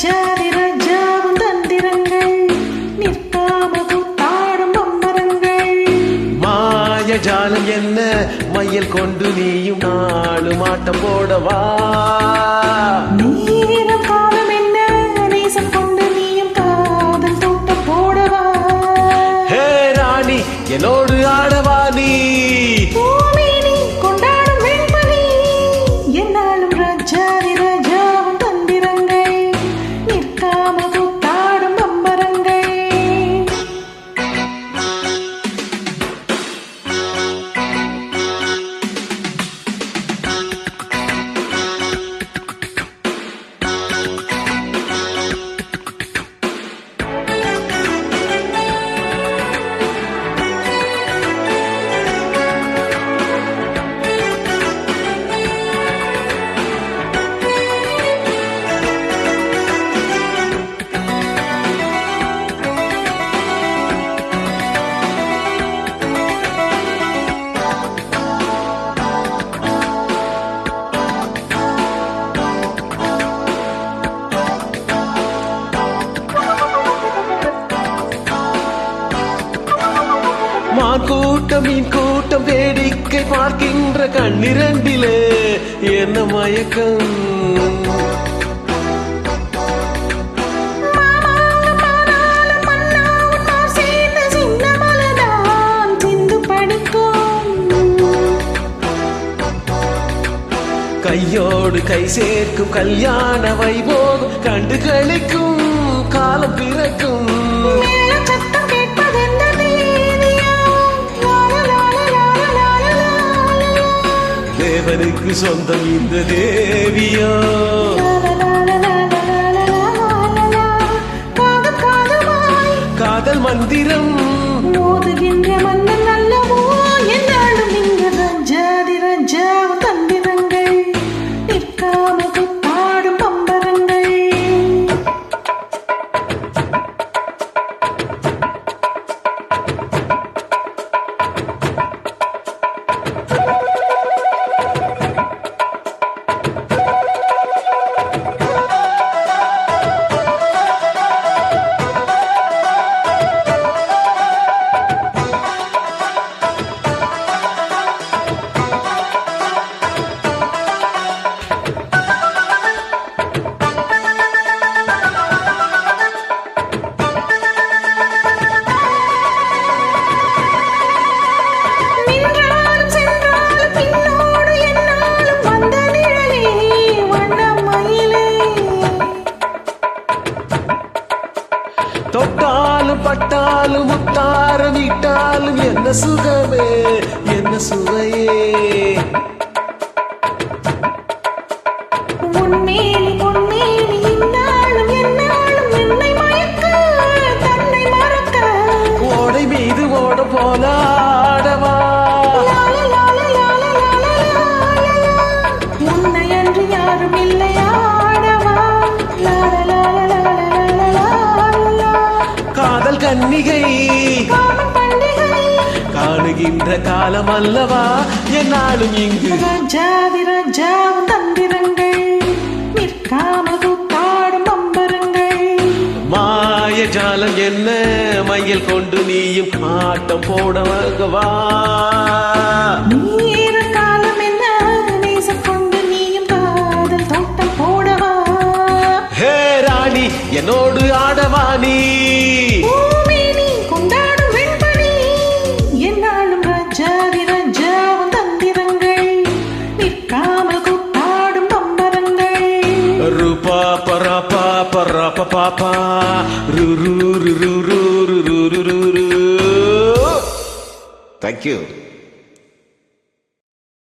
ராஜாதி ராஜாவும் தந்திரங்கள் நிற்காம கூத்தாடும் பம்பரங்கள். மாய ஜாலம் என்ன மையல் கொண்டு நீயும் நாளும் ஆட்டம் போடவா. நேரம் காலம் என்ன நேசம் கொண்டு நீயும் காதல் தோட்டம் போடவா. ஹே ராணி என்னோடு ஆடவா நீ. பூமேனி கொண்டாடும் வெண்மணி என்னாலும் ராஜாதி ராஜாவும் தந்திரங்கள் நிற்காம கூத்தாடும் பம்பரங்கள். மான் கூட்டம் மீன் கூட்டம் வேடிக்கை பார்க்கின்ற கண்ணிரண்டிலே என்ன மயக்கம். கையோடு கை சேர்க்கும் கல்யாண வைபோகம் கண்டு கழிக்கும் காலம் பிறக்கும். தேவனுக்கு சொந்தம் இந்த தேவியோ. காதல் மந்திரம் மோதுகின்ற மன்னன் அல்லவோ என்னாலும் இங்க ராஜாதி ராஜாவும் தந்திரங்கள் நிற்காம கூத்தாடும் பம்பரங்கள். தொட்டாலும் பட்டாலும் முத்தாரம் இட்டாலும் என்ன சுகமே என்ன சுவையே. பொன்மேனி பொன்மேனி இன்னாலும் என்னாலும் என்னை மயக்க தன்னை மறக்க. ஓடை மீது ஓட போல ஆடவா. உன்னை அன்று யாரும் இல்லை ஆடவா. காதல் கன்னிகை காணுகின்ற காலம் அல்லவா என்னாலும் இங்கு ராஜாதி ராஜாவும் தந்திரங்கள் நிற்காம கூத்தாடும் பம்பரங்கள். மாய ஜாலம் என்ன மையல் கொண்டு நீயும் ஆட்டம் போடவா. நேர காலம் என்ன நேசம் கொண்டு நீயும் காதல் தோட்டம் போடவா. ஹே ராணி என்னோடு ஆடவா நீ. பூமேனி கொண்டாடும் வெண்மணி என்னாலும் ராஜாதி ராஜாவும் தந்திரங்கள் நிற்காம கூத்தாடும் பம்பரங்கள். ரூபா பரா பாப்பா பாப்பா ரு ரு ரு ரு ரு ரு ரு ரு. Thank you.